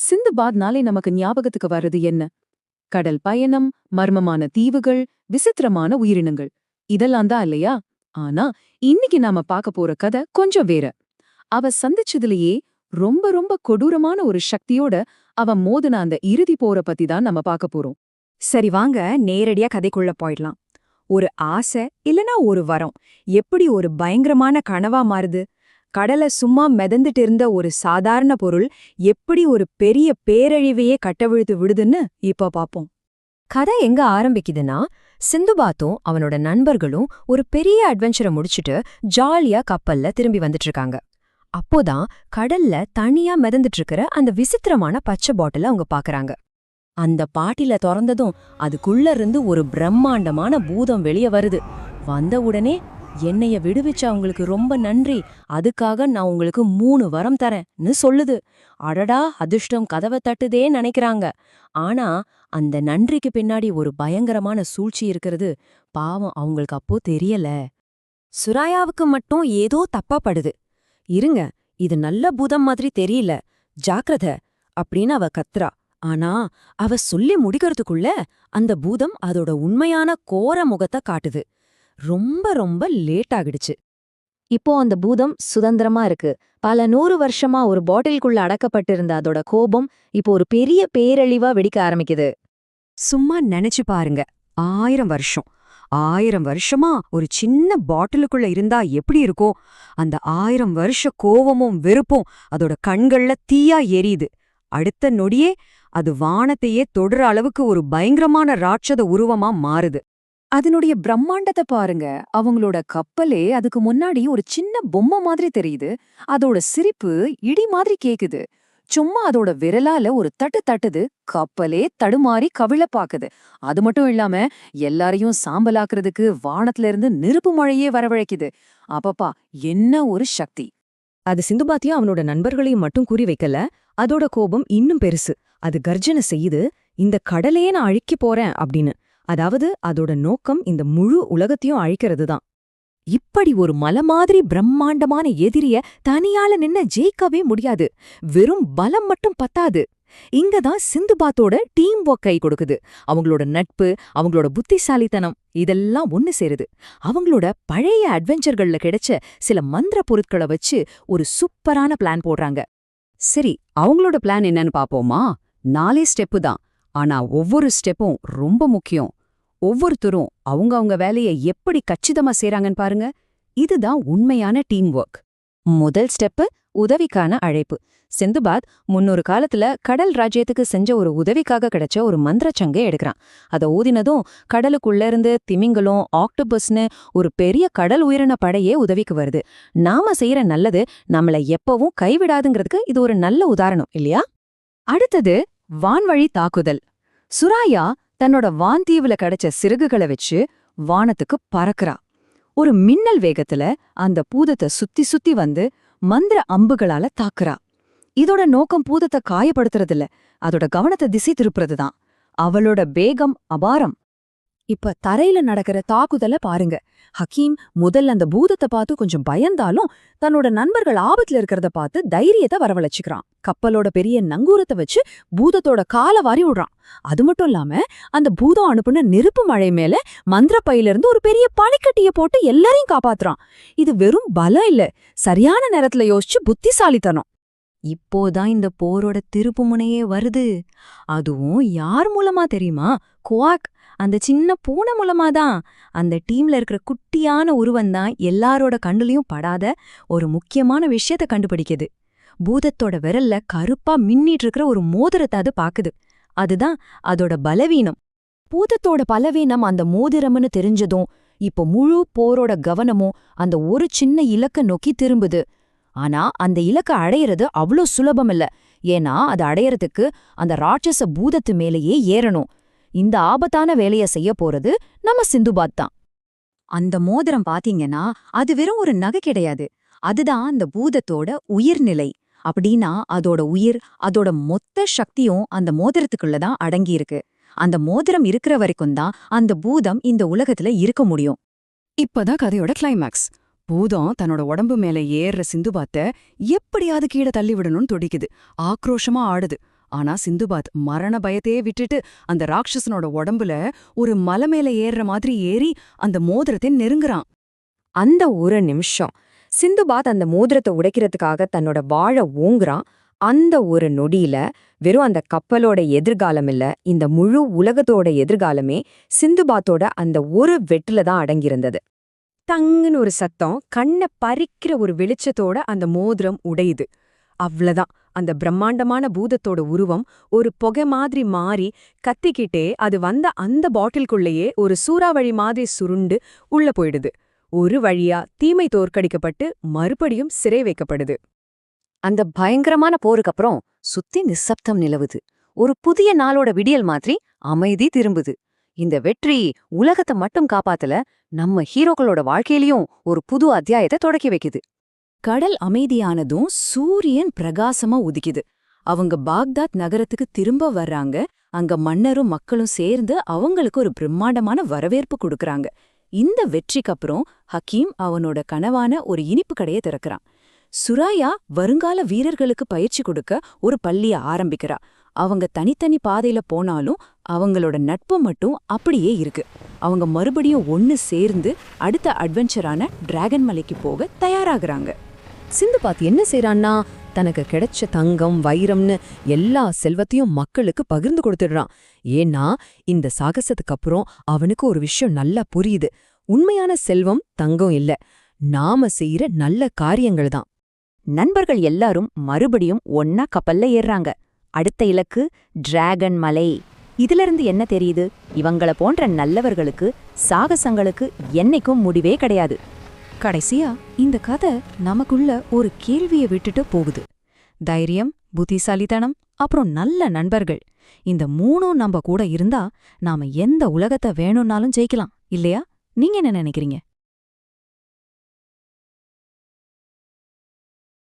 சிந்துபாத்னாலே நமக்கு ஞாபகத்துக்கு வர்றது என்ன? கடல் பயணம், மர்மமான தீவுகள், விசித்திரமான உயிரினங்கள் இதெல்லாம் தான் இல்லையா? ஆனா இன்னைக்கு நாம பார்க்க போற கதை கொஞ்சம் வேற. அவ சந்திச்சதுலயே ரொம்ப ரொம்ப கொடூரமான ஒரு சக்தியோட அவ மோதின அந்த இறுதி போரை பத்தி தான் நம்ம பார்க்க போறோம். சரி வாங்க நேரடியா கதைக்குள்ள போயிடலாம். ஒரு ஆசை இல்லனா ஒரு வரம் எப்படி ஒரு பயங்கரமான கனவா மாறுது? கடல சும்மா மிதந்துட்டு இருந்த ஒரு சாதாரண பொருள் எப்படி ஒரு பெரிய பேரழிவையே கட்டவிழ்த்து விடுதுன்னு இப்ப பாப்போம். கதை எங்க ஆரம்பிக்குதுன்னா, சிந்துபாத்தும் அவனோட நண்பர்களும் ஒரு பெரிய அட்வென்ச்சரை முடிச்சுட்டு ஜாலியா கப்பல்ல திரும்பி வந்துட்டு இருக்காங்க. அப்போதான் கடல்ல தனியா மிதந்துட்டு இருக்கிற அந்த விசித்திரமான பச்சை பாட்டில அவங்க பாக்குறாங்க. அந்த பாட்டில திறந்ததும் அதுக்குள்ள இருந்து ஒரு பிரம்மாண்டமான பூதம் வெளியே வருது. வந்த உடனே என்னைய விடுவிச்ச உங்களுக்கு ரொம்ப நன்றி, அதுக்காக நான் உங்களுக்கு 3 வரம் தரேன்னு சொல்லுது. அடடா அதிர்ஷ்டம் கதவை தட்டுதே நினைக்கிறாங்க. ஆனா அந்த நன்றிக்கு பின்னாடி ஒரு பயங்கரமான சூழ்ச்சி இருக்கிறது பாவம் அவங்களுக்கு அப்போ தெரியல. சுராயாவுக்கு மட்டும் ஏதோ தப்பா படுது. இருங்க, இது நல்ல பூதம் மாதிரி தெரியல, ஜாக்கிரத அப்படின்னு அவ கத்துறா. ஆனா அவ சொல்லி முடிக்கிறதுக்குள்ள அந்த பூதம் அதோட உண்மையான கோர முகத்தை காட்டுது. ரொம்ப ரொம்ப லேட் ஆகிடுச்சு. இப்போ அந்த பூதம் சுதந்திரமா இருக்கு. பல 100 வருஷமா ஒரு பாட்டிலுக்குள்ள அடக்கப்பட்டிருந்த அதோட கோபம் இப்போ ஒரு பெரிய பேரழிவா வெடிக்க ஆரம்பிக்குது. சும்மா நினைச்சு பாருங்க, 1000 வருஷம் 1000 வருஷமா ஒரு சின்ன பாட்டிலுக்குள்ள இருந்தா எப்படி இருக்கும்? அந்த 1000 வருஷ கோவமும் வெறுப்பும் அதோட கண்கள்ல தீயா எரியுது. அடுத்த நொடியே அது வானத்தையே தொடுற அளவுக்கு ஒரு பயங்கரமான ராட்சத உருவமா மாறுது. அதனுடைய பிரம்மாண்டத்தை பாருங்க. அவங்களோட கப்பலே அதுக்கு முன்னாடி ஒரு சின்ன பொம்மை மாதிரி தெரியுது. அதோட சிரிப்பு இடி மாதிரி கேக்குது. சும்மா அதோட விரலால ஒரு தட்டு தட்டுது, கப்பலே தடுமாறி கவிழ பாக்குது. அது மட்டும் இல்லாம எல்லாரையும் சாம்பலாக்குறதுக்கு வானத்துல இருந்து நெருப்பு மழையே வரவழைக்குது. அப்பப்பா, என்ன ஒரு சக்தி! அது சிந்துபாத்தியும் அவனோட நண்பர்களையும் மட்டும் குறி வைக்கல, அதோட கோபம் இன்னும் பெருசு. அது கர்ஜனை செய்யுது, இந்த கடலையே நான் அழிக்க போறேன் அப்படின்னு. அதாவது அதோட நோக்கம் இந்த முழு உலகத்தையும் அழிக்கிறது தான். இப்படி ஒரு மலை மாதிரி பிரம்மாண்டமான எதிரிய தனியால நின்னு ஜெயிக்கவே முடியாது. வெறும் பலம் மட்டும் பத்தாது. இங்கதான் சிந்துபாத்தோட டீம் ஒர்க் கை கொடுக்குது. அவங்களோட நட்பு, அவங்களோட புத்திசாலித்தனம் இதெல்லாம் ஒன்னு சேருது. அவங்களோட பழைய அட்வென்ச்சர்கள்ல கிடைச்ச சில மந்திர பொருட்களை வச்சு ஒரு சூப்பரான பிளான் போடுறாங்க. சரி, அவங்களோட பிளான் என்னன்னு பாப்போமா? 4 ஸ்டெப்பு தான். ஆனா ஒவ்வொரு ஸ்டெப்பும் ரொம்ப முக்கியம். ஒவ்வொருத்தரும் அவங்க வேலையை எப்படி கச்சிதமா செய்றாங்கன்னு பாருங்க. இதுதான் உண்மையான டீம் ஒர்க். முதல் ஸ்டெப்பு, உதவிக்கான அழைப்பு. சிந்துபாத் 300 காலத்துல கடல் ராஜ்யத்துக்கு செஞ்ச ஒரு உதவிக்காக கிடைச்ச ஒரு மந்திரச்சங்கை எடுக்கிறான். அதை ஊதினதும் கடலுக்குள்ள இருந்து திமிங்கலம், ஆக்டோபஸ்னு ஒரு பெரிய கடல் உயிரின படையே உதவிக்கு வருது. நாம செய்யற நல்லது நம்மள எப்பவும் கைவிடாதுங்கிறதுக்கு இது ஒரு நல்ல உதாரணம் இல்லையா? அடுத்தது வான்வழி தாக்குதல். சுராயா தன்னோட வான்தீவுல கிடைச்ச சிறகுகளை வச்சு வானத்துக்கு பறக்குறா. ஒரு மின்னல் வேகத்துல அந்த பூதத்தை சுத்தி சுத்தி வந்து மந்திர அம்புகளால தாக்குறா. இதோட நோக்கம் பூதத்தை காயப்படுத்துறதில்ல, அதோட கவனத்தை திசை திருப்புறதுதான். அவளோட வேகம் அபாரம். இப்ப தரையில நடக்கிற தாக்குதல பாருங்க. ஹக்கீம் முதல்ல அந்த பூதத்தை பார்த்து கொஞ்சம் பயந்தாலும் தன்னோட நண்பர்கள் ஆபத்துல இருக்கிறத பார்த்து தைரியத்தை வரவழைச்சுக்கிறான். கப்பலோட பெரிய நங்கூரத்தை வச்சு பூதத்தோட காலை வாரி விடுறான். அது மட்டும் இல்லாம அந்த பூதம் அனுப்புன நெருப்பு மழை மேல மந்திர பையில இருந்து ஒரு பெரிய பனிக்கட்டிய போட்டு எல்லாரையும் காப்பாத்துறான். இது வெறும் பலம் இல்ல, சரியான நேரத்துல யோசிச்சு புத்திசாலித்தனம். இப்போதான் இந்த போரோட திருப்புமுனையே வருது. அதுவும் யார் மூலமா தெரியுமா? குவாக், அந்த சின்ன பூனை மூலமாதான். அந்த டீம்ல இருக்கிற குட்டியான உருவந்தான் எல்லாரோட கண்ணுலயும் படாத ஒரு முக்கியமான விஷயத்த கண்டுபிடிக்குது. பூதத்தோட விரல்ல கருப்பா மின்னிட்டு இருக்கிற ஒரு மோதிரத்தை அது பாக்குது. அதுதான் அதோட பலவீனம். பூதத்தோட பலவீனம் அந்த மோதிரம்னு தெரிஞ்சதும் இப்போ முழு போரோட கவனமும் அந்த ஒரு சின்ன இலக்க நோக்கி திரும்புது. ஆனா அந்த இலக்க அடையிறது அவ்வளோ சுலபம் இல்ல. ஏன்னா அது அடையறதுக்கு அந்த ராட்சச பூதத்து மேலேயே ஏறணும். இந்த ஆபத்தான வேலைய செய்ய போறது நம்ம சிந்துபாத் தான். அந்த மோதிரம் பாத்தீங்கன்னா அது வெறும் ஒரு நகை கிடையாது. அதுதான் அந்த பூதத்தோட உயிர்நிலை. அப்படின்னா அதோட உயிர், அதோட மொத்த சக்தியும் அந்த மோதிரத்துக்குள்ளதான் அடங்கியிருக்கு. அந்த மோதிரம் இருக்கிற வரைக்கும் தான் அந்த பூதம் இந்த உலகத்துல இருக்க முடியும். இப்பதான் கதையோட கிளைமேக்ஸ். பூதம் தன்னோட உடம்பு மேல ஏறுற சிந்துபாத்த எப்படியாவது கீழே தள்ளி விடணும்னு துடிக்குது. ஆக்ரோஷமா ஆடுது. ஆனா சிந்துபாத் மரண பயத்தையே விட்டுட்டு அந்த ராட்சசனோட உடம்புல ஒரு மலை மேல ஏறுற மாதிரி ஏறி அந்த மோதிரத்தை நெருங்குறான். அந்த ஒரு நிமிஷம் சிந்துபாத் அந்த மோதிரத்தை உடைக்கிறதுக்காக தன்னோட வாழை ஓங்குறான். அந்த ஒரு நொடியில வெறும் அந்த கப்பலோட எதிர்காலம் இல்ல, இந்த முழு உலகத்தோட எதிர்காலமே சிந்துபாத்தோட அந்த ஒரு வெட்டுல தான் அடங்கியிருந்தது. தங்குன்னு ஒரு சத்தம், கண்ணை பறிக்கிற ஒரு வெளிச்சத்தோட அந்த மோதிரம் உடையுது. அவ்வளவுதான், அந்த பிரம்மாண்டமான பூதத்தோட உருவம் ஒரு புகை மாதிரி மாறி கத்திக்கிட்டே அது வந்த அந்த பாட்டிலுக்குள்ளேயே ஒரு சூறாவளி மாதிரி சுருண்டு உள்ள போயிடுது. ஒரு வழியா தீமை தோற்கடிக்கப்பட்டு மறுபடியும் சிறை வைக்கப்படுது. அந்த பயங்கரமான போருக்கு அப்புறம் சுத்தி நிசப்தம் நிலவுது. ஒரு புதிய நாளோட விடியல் மாதிரி அமைதி திரும்புது. இந்த வெற்றி உலகத்தை மட்டும் காப்பாத்தல, நம்ம ஹீரோக்களோட வாழ்க்கையிலயும் ஒரு புது அத்தியாயத்தை தொடக்கி வைக்குது. கடல் அமைதியானதும் சூரியன் பிரகாசமா உதிக்குது. அவங்க பாக்தாத் நகரத்துக்கு திரும்ப வர்றாங்க. அங்க மன்னரும் மக்களும் சேர்ந்து அவங்களுக்கு ஒரு பிரம்மாண்டமான வரவேற்பு கொடுக்கறாங்க. இந்த வெற்றிக்கு அப்புறம் ஹக்கீம் அவனோட கனவான ஒரு இனிப்பு கடையை திறக்கறான். சுராயா வருங்கால வீரர்களுக்கு பயிற்சி கொடுக்க ஒரு பள்ளிய ஆரம்பிக்கிறா. அவங்க தனித்தனி பாதையில போனாலும் அவங்களோட நட்பு மட்டும் அப்படியே இருக்கு. அவங்க மறுபடியும் ஒன்னு சேர்ந்து அடுத்த அட்வென்ச்சரான டிராகன் மலைக்கு போக தயாராகிறாங்க. சிந்துபாத் என்ன செய்றான்னா, தனக்கு கிடைச்ச தங்கம் வைரம்னு எல்லா செல்வத்தையும் மக்களுக்கு பகிர்ந்து கொடுத்துடுறான். ஏன்னா இந்த சாகசத்துக்கு அப்புறம் அவனுக்கு ஒரு விஷயம் நல்லா புரியுது. உண்மையான செல்வம் தங்கம் இல்ல, நாம செய்யற நல்ல காரியங்கள் தான். நண்பர்கள் எல்லாரும் மறுபடியும் ஒன்னா கப்பல்ல ஏறுறாங்க. அடுத்த இலக்கு டிராகன் மலை. இதிலிருந்து என்ன தெரியுது? இவங்கள போன்ற நல்லவர்களுக்கு சாகசங்களுக்கு என்னைக்கும் முடிவே கிடையாது. கடைசியா இந்த கதை நமக்குள்ள ஒரு கேள்வியை விட்டுட்டு போகுது. தைரியம், புத்திசாலித்தனம், அப்புறம் நல்ல நண்பர்கள், இந்த மூணும் நம்ம கூட இருந்தா நாம எந்த உலகத்தை வேணும்னாலும் ஜெயிக்கலாம் இல்லையா? நீங்க என்ன நினைக்கிறீங்க?